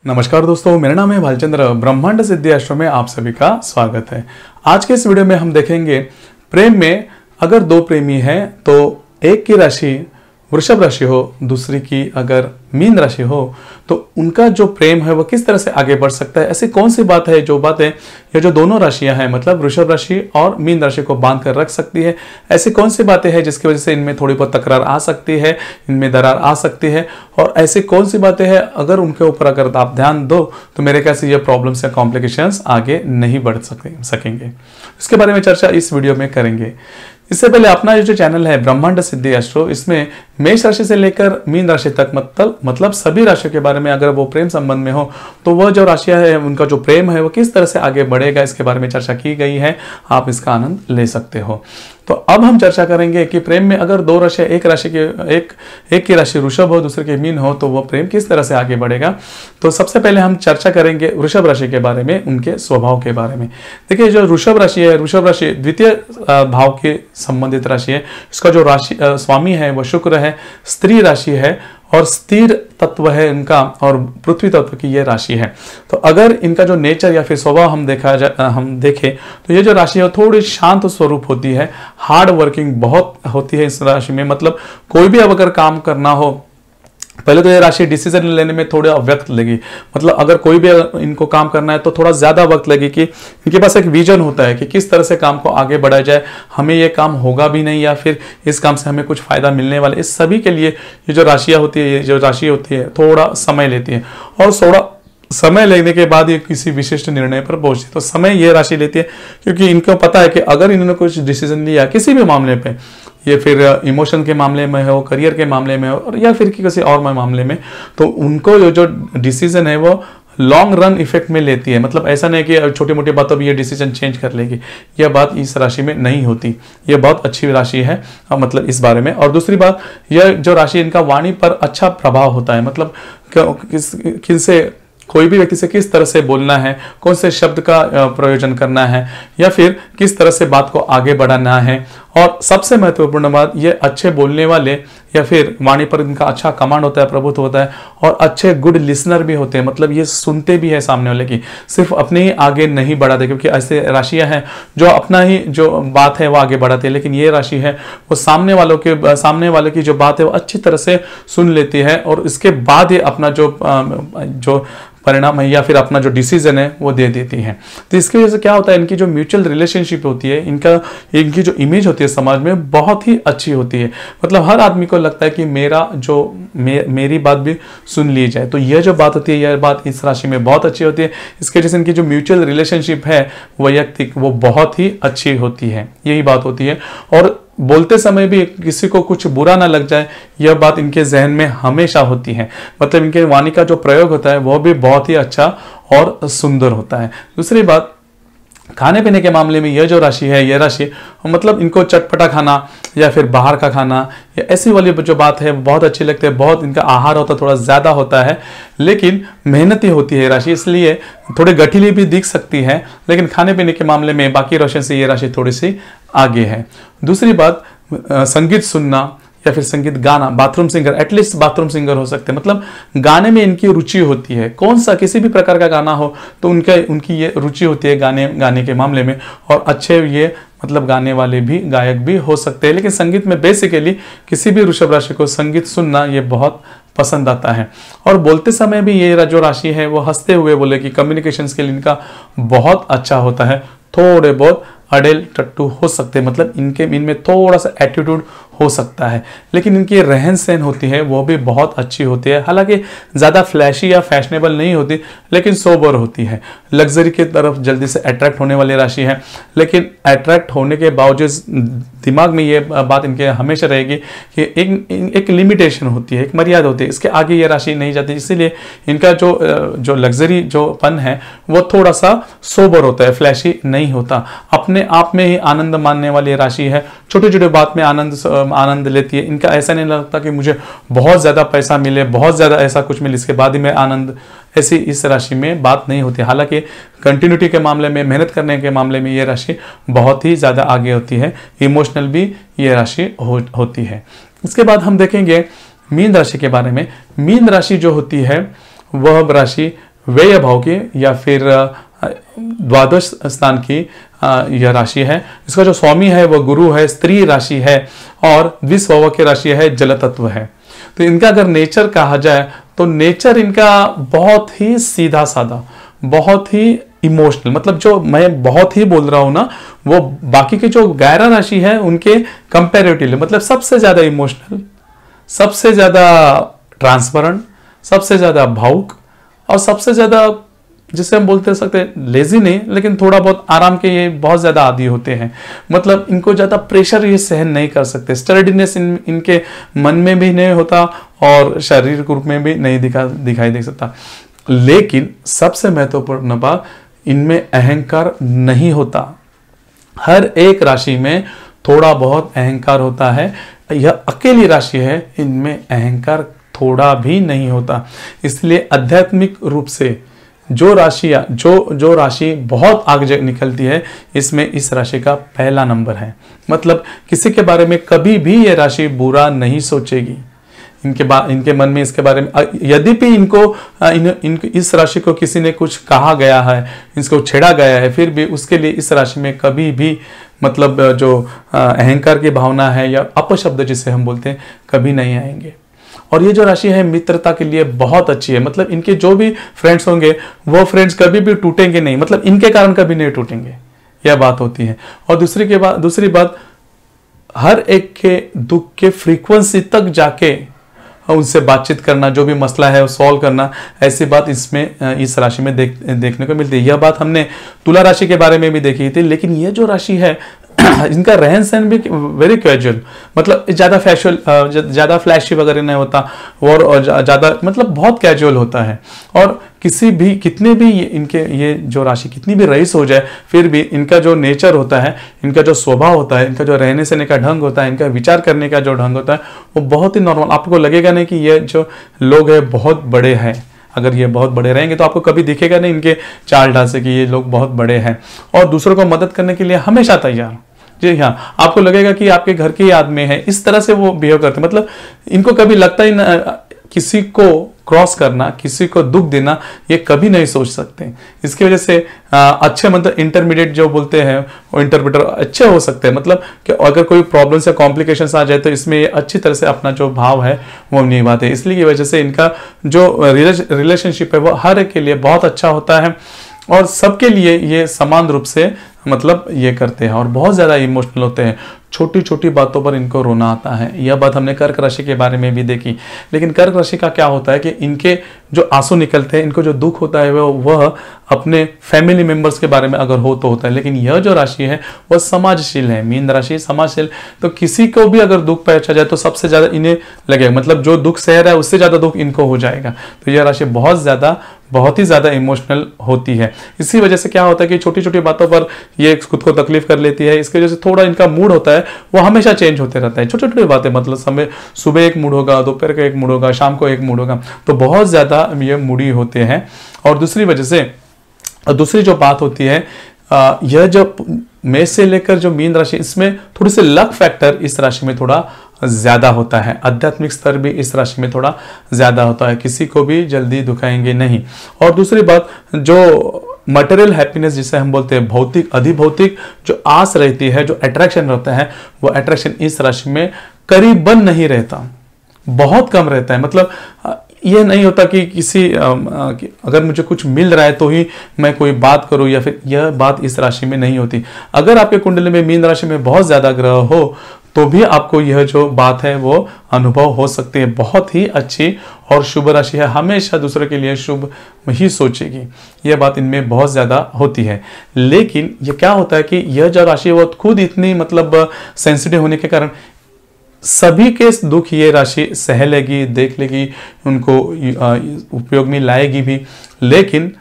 नमस्कार दोस्तों, मेरा नाम है भालचंद्र। ब्रह्मांड सिद्धि एस्ट्रो में आप सभी का स्वागत है। आज के इस वीडियो में हम देखेंगे प्रेम में अगर दो प्रेमी हैं तो एक की राशि वृषभ राशि हो, दूसरी की अगर मीन राशि हो तो उनका जो प्रेम है वो किस तरह से आगे बढ़ सकता है। ऐसी कौन सी बात है जो बातें ये जो दोनों राशियां हैं मतलब वृषभ राशि और मीन राशि को बांध कर रख सकती है। ऐसी कौन सी बातें हैं जिसकी वजह से इनमें थोड़ी बहुत तकरार आ सकती है, इनमें दरार आ सकती है, और ऐसी कौन सी बातें हैं अगर उनके ऊपर अगर आप ध्यान दो तो मेरे ख्याल से ये प्रॉब्लम्स या कॉम्प्लिकेशंस आगे नहीं बढ़ सकेंगे। इसके बारे में चर्चा इस वीडियो में करेंगे। इससे पहले अपना ये जो चैनल है ब्रह्मांड सिद्धि एस्ट्रो, इसमें मेष राशि से लेकर मीन राशि तक मतलब सभी राशियों के बारे में अगर वो प्रेम संबंध में हो तो वह जो राशियां है उनका जो प्रेम है वो किस तरह से आगे बढ़ेगा इसके बारे में चर्चा की गई है। आप इसका आनंद ले सकते हो। तो अब हम चर्चा करेंगे कि प्रेम में अगर दो राशियां एक की राशि वृषभ हो दूसरे की मीन हो तो वह प्रेम किस तरह से आगे बढ़ेगा। तो सबसे पहले हम चर्चा करेंगे वृषभ राशि के बारे में, उनके स्वभाव के बारे में। देखिए जो वृषभ राशि है, वृषभ राशि द्वितीय भाव के संबंधित राशि है। इसका जो राशि स्वामी है वो शुक्र है, स्त्री राशि है और स्थिर तत्व है इनका, और पृथ्वी तत्व की ये राशि है। तो अगर इनका जो नेचर या फिर स्वभाव हम देखें तो ये जो राशि है थोड़ी शांत स्वरूप होती है, हार्ड वर्किंग बहुत होती है इस राशि में। मतलब कोई भी अगर काम करना हो, पहले तो ये राशि डिसीजन लेने में थोड़ा वक्त लगी, मतलब अगर कोई भी इनको काम करना है तो थोड़ा ज्यादा वक्त लगे कि इनके पास एक विजन होता है कि किस तरह से काम को आगे बढ़ाया जाए, हमें ये काम होगा भी नहीं या फिर इस काम से हमें कुछ फायदा मिलने वाला। इस सभी के लिए ये जो राशियां होती है, ये जो राशि होती है थोड़ा समय लेती है, और थोड़ा समय लेने के बाद ये किसी विशिष्ट निर्णय पर पहुंचती है। तो समय ये राशि लेती है क्योंकि इनको पता है कि अगर इन्होंने कुछ डिसीजन लिया किसी भी मामले पे, ये फिर इमोशन के मामले में हो, करियर के मामले में हो, या फिर किसी और मामले में, तो उनको जो डिसीजन है वो लॉन्ग रन इफेक्ट में लेती है। मतलब ऐसा नहीं कि छोटी मोटी बातों पर ये डिसीजन चेंज कर लेगी, यह बात इस राशि में नहीं होती। यह बहुत अच्छी राशि है मतलब इस बारे में। और दूसरी बात, यह जो राशि इनका वाणी पर अच्छा प्रभाव होता है। मतलब किनसे कोई भी व्यक्ति से किस तरह से बोलना है, कौन से शब्द का प्रयोजन करना है, या फिर किस तरह से बात को आगे बढ़ाना है। और सबसे महत्वपूर्ण बात, ये अच्छे बोलने वाले या फिर वाणी पर इनका अच्छा कमांड होता है, प्रभुत्व होता है, और अच्छे गुड लिसनर भी होते हैं। मतलब ये सुनते भी है सामने वाले की, सिर्फ अपने ही आगे नहीं बढ़ाते, क्योंकि ऐसे राशियां हैं जो अपना ही जो बात है वो आगे बढ़ाते हैं, लेकिन ये राशि है वो सामने वाले की जो बात है वो अच्छी तरह से सुन लेती है, और इसके बाद ये अपना जो परिणाम है या फिर अपना जो डिसीजन है वो दे देती है। तो इसकी वजह से क्या होता है, इनकी जो म्यूचुअल रिलेशनशिप होती है, इनकी जो इमेज होती है समाज में बहुत ही अच्छी होती है। मतलब हर आदमी को लगता है कि मेरी बात भी सुन ली जाए। तो यह जो बात होती है, यह बात इस राशि में बहुत अच्छी होती है। इसके वजह से इनकी जो म्यूचुअल रिलेशनशिप है वैयक्तिक, वो बहुत ही अच्छी होती है, यही बात होती है। और बोलते समय भी किसी को कुछ बुरा ना लग जाए, यह बात इनके जहन में हमेशा होती है। मतलब इनके वाणी का जो प्रयोग होता है वो भी बहुत ही अच्छा और सुंदर होता है। दूसरी बात, खाने पीने के मामले में यह जो राशि है, यह राशि मतलब इनको चटपटा खाना या फिर बाहर का खाना या ऐसी वाली जो बात है बहुत अच्छी लगती है। बहुत इनका आहार होता है थोड़ा ज्यादा होता है, लेकिन मेहनती होती है राशि, इसलिए थोड़ी गठीली भी दिख सकती है, लेकिन खाने पीने के मामले में बाकी राशि से ये राशि थोड़ी सी आगे है। दूसरी बात, संगीत सुनना या फिर संगीत गाना, bathroom singer, at least bathroom singer हो सकते हैं। मतलब गाने में इनकी रुचि होती है, कौन सा किसी भी प्रकार का गाना हो तो उनकी ये रुचि होती है गाने के मामले में, और अच्छे ये मतलब गाने वाले भी गायक भी हो सकते हैं। लेकिन संगीत में बेसिकली किसी भी वृषभ राशि को संगीत सुनना ये बहुत पसंद आता है। और बोलते समय भी ये जो राशि है वो हंसते हुए बोले कि कम्युनिकेशन स्किल इनका बहुत अच्छा होता है। थोड़े बहुत अडेल टट्टू हो सकते हैं, मतलब इनमें थोड़ा सा एटीट्यूड हो सकता है, लेकिन इनकी रहन सहन होती है वो भी बहुत अच्छी होती है। हालांकि ज़्यादा फ्लैशी या फैशनेबल नहीं होती, लेकिन सोबर होती है। लग्जरी की तरफ जल्दी से अट्रैक्ट होने वाली राशि है, लेकिन अट्रैक्ट होने के बावजूद दिमाग में ये बात इनके हमेशा रहेगी कि एक लिमिटेशन होती है, एक मर्यादा होती है, इसके आगे ये राशि नहीं जाती। इसीलिए इनका जो लग्जरी जो पन है वो थोड़ा सा सोबर होता है, फ्लैशी नहीं होता। अपने आप में ही आनंद मानने वाली राशि है, छोटे छोटे बात में आनंद लेती है। इनका ऐसा नहीं लगता कि मुझे बहुत ज्यादा पैसा मिले, बहुत ज्यादा ऐसा कुछ मिले इसके बाद ही मैं आनंद, ऐसी इस राशि में बात नहीं होती। हालांकि कंटिन्यूटी के मामले में, मेहनत करने के मामले में ये राशि बहुत ही ज्यादा आगे होती है। इमोशनल भी ये राशि होती है। इसके बाद हम देखेंगे मीन राशि के बारे में। मीन राशि जो होती है वह राशि व्यय भाव की या फिर द्वादश स्थान की यह राशि है। इसका जो स्वामी है वो गुरु है, स्त्री राशि है और द्विस्वभाव की राशि है, जल तत्व है। तो इनका अगर नेचर कहा जाए तो नेचर इनका बहुत ही सीधा साधा, बहुत ही इमोशनल, मतलब जो मैं बहुत ही बोल रहा हूं ना, वो बाकी के जो 11 राशि है उनके कंपैरेटिवली मतलब सबसे ज्यादा इमोशनल, सबसे ज्यादा ट्रांसपेरेंट, सबसे ज्यादा भावुक और सबसे ज्यादा जिसे हम बोलते सकते हैं लेजी नहीं, लेकिन थोड़ा बहुत आराम के ये बहुत ज्यादा आदी होते हैं। मतलब इनको ज्यादा प्रेशर ये सहन नहीं कर सकते, स्टर्डीनेस इनके मन में भी नहीं होता और शारीरिक रूप में भी नहीं दिखाई दे सकता। लेकिन सबसे महत्वपूर्ण बात, इनमें अहंकार नहीं होता। हर एक राशि में थोड़ा बहुत अहंकार होता है। यह अकेली राशि है, इनमें अहंकार थोड़ा भी नहीं होता। इसलिए आध्यात्मिक रूप से जो राशि बहुत आगे निकलती है, इसमें इस राशि का पहला नंबर है। मतलब किसी के बारे में कभी भी ये राशि बुरा नहीं सोचेगी। इनके मन में इसके बारे में यद्यपि इनको इस राशि को किसी ने कुछ कहा गया है, इसको छेड़ा गया है, फिर भी उसके लिए इस राशि में कभी भी मतलब जो अहंकार की भावना है या अपशब्द जिसे हम बोलते हैं, कभी नहीं आएंगे। और ये जो राशि है मित्रता के लिए बहुत अच्छी है। मतलब इनके जो भी फ्रेंड्स होंगे वो फ्रेंड्स कभी भी टूटेंगे नहीं, मतलब इनके कारण कभी नहीं टूटेंगे, यह बात होती है। और दूसरी बात, हर एक के दुख के फ्रीक्वेंसी तक जाके उनसे बातचीत करना, जो भी मसला है वो सॉल्व करना, ऐसी बात इसमें इस राशि में देखने को मिलती है। यह बात हमने तुला राशि के बारे में भी देखी थी। लेकिन ये जो राशि है इनका रहन सहन भी वेरी कैजुअल, मतलब ज्यादा फ्लैशी वगैरह नहीं होता और ज्यादा मतलब बहुत कैजुअल होता है। और कितने भी ये जो राशि कितनी भी रईस हो जाए, फिर भी इनका जो नेचर होता है, इनका जो स्वभाव होता है, इनका जो रहने सहने का ढंग होता है, इनका विचार करने का जो ढंग होता है, वो बहुत ही नॉर्मल। आपको लगेगा नहीं कि ये जो लोग हैं बहुत बड़े हैं। अगर ये बहुत बड़े रहेंगे तो आपको कभी दिखेगा नहीं इनके चाल ढाल से कि ये लोग बहुत बड़े हैं। और दूसरों को मदद करने के लिए हमेशा तैयार। जी हाँ, आपको लगेगा कि आपके घर के याद में है, इस तरह से वो बिहेव करते हैं। मतलब इनको कभी लगता ही ना, किसी को क्रॉस करना, किसी को दुख देना, ये कभी नहीं सोच सकते। इसकी वजह से अच्छे मतलब इंटरमीडिएट जो बोलते हैं वो इंटरप्रेटर अच्छे हो सकते हैं। मतलब कि अगर कोई प्रॉब्लम्स या कॉम्प्लिकेशंस आ जाए तो इसमें ये अच्छी तरह से अपना जो भाव है वो निभाते हैं। इसलिए की वजह से इनका जो रिलेशनशिप है वो हर एक के लिए बहुत अच्छा होता है और सबके लिए ये समान रूप से मतलब ये करते हैं और बहुत ज़्यादा इमोशनल होते हैं। छोटी छोटी बातों पर इनको रोना आता है। यह बात हमने कर्क राशि के बारे में भी देखी। लेकिन कर्क राशि का क्या होता है कि इनके जो आंसू निकलते हैं, इनको जो दुख होता है वह अपने फैमिली मेंबर्स के बारे में अगर हो तो होता है। लेकिन यह जो राशि है वह समाजशील है। मीन राशि समाजशील, तो किसी को भी अगर दुख पहुंचा जाए तो सबसे ज्यादा इन्हें लगेगा, मतलब जो दुख सह रहा है उससे ज्यादा दुख इनको हो जाएगा। तो यह राशि बहुत ही ज्यादा इमोशनल होती है। इसी वजह से क्या होता है कि छोटी छोटी बातों पर ये खुद को तकलीफ कर लेती है। इसकी वजह से थोड़ा इनका मूड होता है वो हमेशा चेंज होते रहता है। छोटी छोटी बातें, मतलब समय सुबह एक मूड होगा, दोपहर का एक मूड होगा, शाम को एक मूड होगा, तो बहुत ज्यादा ये मूडी होते हैं। और दूसरी जो बात होती है, यह जो मेष से लेकर जो मीन राशि, इसमें थोड़ी सी लक फैक्टर इस राशि में थोड़ा ज्यादा होता है। आध्यात्मिक स्तर भी इस राशि में थोड़ा ज्यादा होता है। किसी को भी जल्दी दुखाएंगे नहीं। और दूसरी बात, जो मटेरियल हैप्पीनेस जिसे हम बोलते हैं, भौतिक अधिभौतिक जो आस रहती है, जो अट्रैक्शन रहता है, वो अट्रैक्शन इस राशि में करीबन नहीं रहता, बहुत कम रहता है। मतलब ये नहीं होता कि अगर मुझे कुछ मिल रहा है तो ही मैं कोई बात करूं, या फिर यह बात इस राशि में नहीं होती। अगर आपके कुंडली में मीन राशि में बहुत ज्यादा ग्रह हो तो भी आपको यह जो बात है वो अनुभव हो सकती है। बहुत ही अच्छी और शुभ राशि है, हमेशा दूसरों के लिए शुभ ही सोचेगी, यह बात इनमें बहुत ज्यादा होती है। लेकिन ये क्या होता है कि यह जो राशि है वो खुद इतनी मतलब सेंसिटिव होने के कारण सभी के दुख ये राशि सह लेगी, देख लेगी, उनको उपयोग में लाएगी भी। लेकिन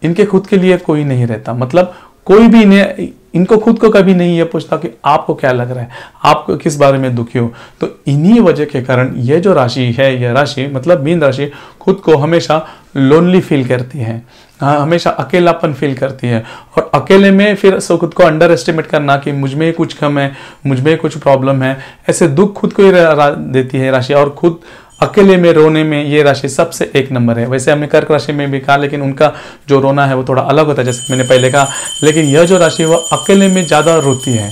इनके खुद के लिए कोई नहीं रहता। मतलब कोई भी इनको खुद को कभी नहीं ये पूछता कि आपको क्या लग रहा है, आपको किस बारे में दुखी हो। तो इन्हीं वजह के कारण ये जो राशि है, यह राशि मतलब मीन राशि खुद को हमेशा लोनली फील करती है, हमेशा अकेलापन फील करती है। और अकेले में फिर खुद को अंडर एस्टिमेट करना कि मुझ में कुछ कम है, मुझ में कुछ प्रॉब्लम है, ऐसे दुख खुद को ही देती है राशि। और खुद अकेले में रोने में ये राशि सबसे एक नंबर है। वैसे हमने कर्क राशि में भी कहा, लेकिन उनका जो रोना है वो थोड़ा अलग होता है, जैसे मैंने पहले कहा। लेकिन यह जो राशि है वो अकेले में ज़्यादा रोती है।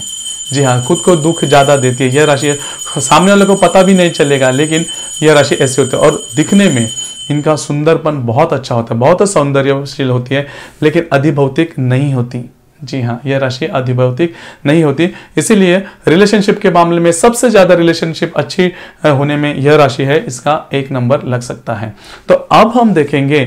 जी हाँ, खुद को दुख ज़्यादा देती है। यह राशि सामने वाले को पता भी नहीं चलेगा, लेकिन यह राशि ऐसी होती है। और दिखने में इनका सुंदरपन बहुत अच्छा होता है, बहुत सौंदर्यशील होती है, लेकिन अधिभौतिक नहीं होती। जी हाँ, यह राशि अधिभौतिक नहीं होती। इसीलिए रिलेशनशिप के मामले में सबसे ज़्यादा रिलेशनशिप अच्छी होने में यह राशि है, इसका 1 नंबर लग सकता है। तो अब हम देखेंगे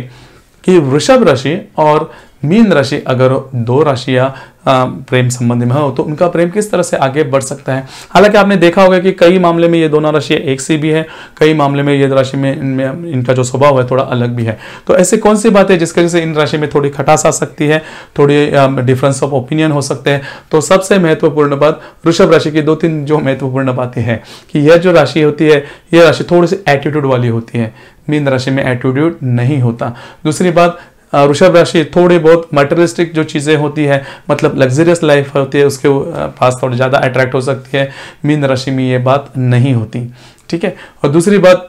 कि वृषभ राशि और मीन राशि, अगर 2 राशियां प्रेम संबंध में हो तो उनका प्रेम किस तरह से आगे बढ़ सकता है। हालांकि आपने देखा होगा कि कई मामले में ये दोनों राशियां एक सी भी है, कई मामले में ये राशि में इनका जो स्वभाव है थोड़ा अलग भी है। तो ऐसी कौन सी बात है जिसकी वजह से इन राशि में थोड़ी खटास आ सकती है, थोड़ी डिफरेंस ऑफ ओपिनियन हो सकते हैं। तो सबसे महत्वपूर्ण बात वृषभ राशि की 2-3 जो महत्वपूर्ण बातें हैं कि यह जो राशि होती है, यह राशि थोड़ी सी एटीट्यूड वाली होती है। मीन राशि में एटीट्यूड नहीं होता। दूसरी बात, वृषभ राशि थोड़ी बहुत मटेरियलिस्टिक जो चीज़ें होती है, मतलब लग्जरियस लाइफ होती है, उसके पास थोड़ी ज़्यादा अट्रैक्ट हो सकती है। मीन राशि में ये बात नहीं होती, ठीक है। और दूसरी बात,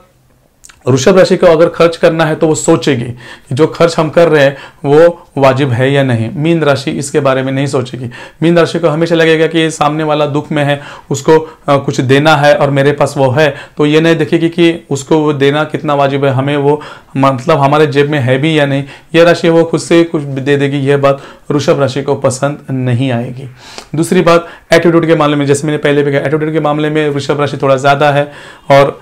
वृषभ राशि को अगर खर्च करना है तो वो सोचेगी कि जो खर्च हम कर रहे हैं वो वाजिब है या नहीं। मीन राशि इसके बारे में नहीं सोचेगी। मीन राशि को हमेशा लगेगा कि सामने वाला दुख में है, उसको कुछ देना है और मेरे पास वो है, तो ये नहीं देखेगी कि उसको वो देना कितना वाजिब है, हमें वो मतलब हमारे जेब में है भी या नहीं। यह राशि वो खुद से कुछ दे देगी। यह बात वृषभ राशि को पसंद नहीं आएगी। दूसरी बात, एटीट्यूड के मामले में, जैसे मैंने पहले भी कहा, एटीट्यूड के मामले में वृषभ राशि थोड़ा ज़्यादा है और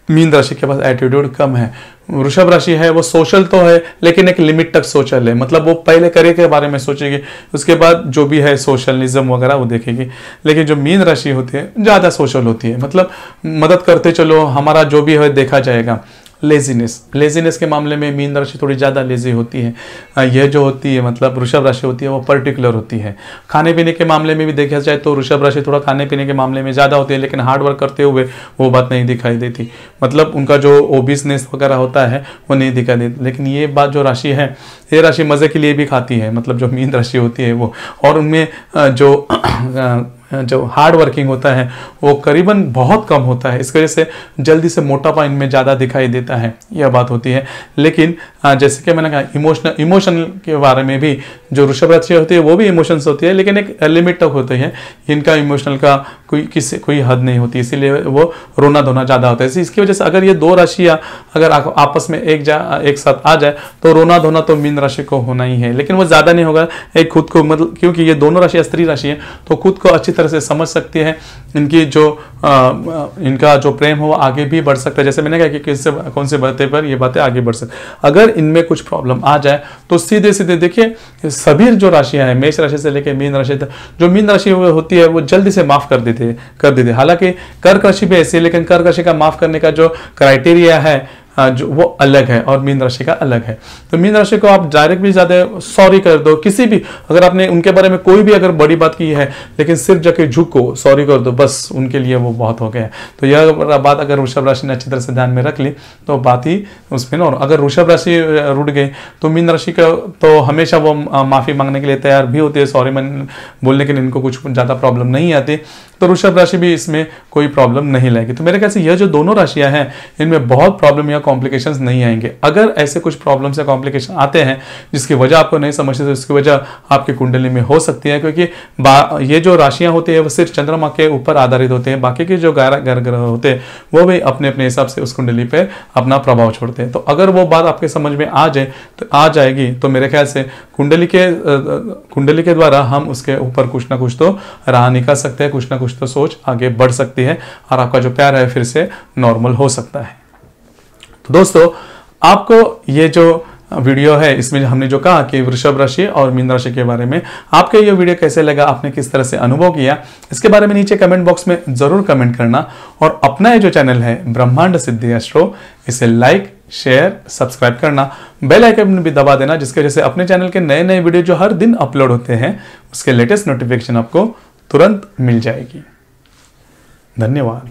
मीन राशि के पास एटीट्यूड कम है। वृषभ राशि है वो सोशल तो है, लेकिन एक लिमिट तक सोशल है, मतलब वो पहले करियर के बारे में सोचेगी, उसके बाद जो भी है सोशलिज्म वगैरह वो देखेगी। लेकिन जो मीन राशि होती है ज़्यादा सोशल होती है, मतलब मदद करते चलो, हमारा जो भी है देखा जाएगा। लेजीनेस के मामले में मीन राशि थोड़ी ज़्यादा लेजी होती है। यह जो होती है मतलब वृषभ राशि होती है वो पर्टिकुलर होती है। खाने पीने के मामले में भी देखा जाए तो वृषभ राशि थोड़ा खाने पीने के मामले में ज़्यादा होती है, लेकिन हार्ड वर्क करते हुए वो बात नहीं दिखाई देती, मतलब उनका जो ओबियसनेस वगैरह होता है वो नहीं दिखाई देती। लेकिन ये बात जो राशि है, ये राशि मज़े के लिए भी खाती है, मतलब जो मीन राशि होती है वो, और उनमें जो हार्ड वर्किंग होता है वो करीबन बहुत कम होता है। इस वजह से जल्दी से मोटापा इनमें ज़्यादा दिखाई देता है, यह बात होती है। लेकिन जैसे कि मैंने कहा इमोशनल के बारे में भी जो वृषभ राशि होती है वो भी इमोशंस होती है, लेकिन एक लिमिट तक होती है। इनका इमोशनल का कोई हद नहीं होती, इसीलिए वो रोना धोना ज़्यादा होता है। इसकी वजह से अगर ये 2 राशियाँ अगर आपस में एक साथ आ जाए तो रोना धोना तो मीन राशि को होना ही है, लेकिन वो ज़्यादा नहीं होगा। एक खुद को मतलब, क्योंकि ये दोनों राशियाँ स्त्री राशि है, तो खुद को अच्छी तरह से समझ सकती है। इनकी जो इनका जो प्रेम हो वो आगे भी बढ़ सकता है। जैसे मैंने कहा कि किससे कौन से बातें पर ये बातें आगे बढ़ सकती। अगर इनमें कुछ प्रॉब्लम आ जाए तो सीधे सीधे देखिए सभी जो राशियां हैं, मेष राशि से लेकर मीन राशि तक, जो मीन राशि होती है वो जल्दी से माफ कर देते। हालांकि कर्क राशि भी ऐसी है, लेकिन कर्क राशि का माफ करने का जो क्राइटेरिया है जो वो अलग है और मीन राशि का अलग है। तो मीन राशि को आप डायरेक्ट भी ज़्यादा सॉरी कर दो, किसी भी अगर आपने उनके बारे में कोई भी अगर बड़ी बात की है, लेकिन सिर्फ जाके झुको सॉरी कर दो, बस उनके लिए वो बहुत हो गया। तो यह बात अगर वृषभ राशि ने अच्छी तरह से ध्यान में रख ली तो बात ही उसमें। और अगर वृषभ राशि रुट गई तो मीन राशि का तो हमेशा वो माफ़ी मांगने के लिए तैयार भी होती है, सॉरी बोलने के लिए इनको कुछ ज़्यादा प्रॉब्लम नहीं आती। तो वृषभ राशि भी इसमें कोई प्रॉब्लम नहीं लाएगी। तो मेरे ख्याल से यह जो दोनों राशियां हैं इनमें बहुत प्रॉब्लम या कॉम्प्लिकेशंस नहीं आएंगे। अगर ऐसे कुछ प्रॉब्लम्स या कॉम्प्लिकेशन आते हैं जिसकी वजह आपको नहीं समझते तो इसकी वजह आपकी कुंडली में हो सकती है, क्योंकि ये जो राशियां होती है वो सिर्फ चंद्रमा के ऊपर आधारित होते हैं, बाकी के जो ग्रह होते हैं वो भी अपने अपने हिसाब से उस कुंडली पर अपना प्रभाव छोड़ते हैं। तो अगर वो बात आपके समझ में आ जाएगी तो मेरे ख्याल से कुंडली के द्वारा हम उसके ऊपर कुछ ना कुछ तो राह निकाल सकते हैं, कुछ ना कुछ तो सोच आगे बढ़ सकती है और आपका जो प्यार है फिर से नॉर्मल हो सकता है। तो दोस्तों, आपको ये जो वीडियो है इसमें हमने जो कहा कि वृषभ राशि और मीन राशि के बारे में, आपके ये वीडियो कैसे लगा, आपने किस तरह से अनुभव किया, इसके बारे में नीचे कमेंट बॉक्स में जरूर कमेंट करना। और अपना ये जो चैनल है ब्रह्मांड सिद्धि एस्ट्रो, इसे लाइक शेयर सब्सक्राइब करना, बेल आइकन भी दबा देना, जिसके वजह से अपने चैनल के नए नए वीडियो जो हर दिन अपलोड होते हैं उसके लेटेस्ट नोटिफिकेशन आपको तुरंत मिल जाएगी। धन्यवाद।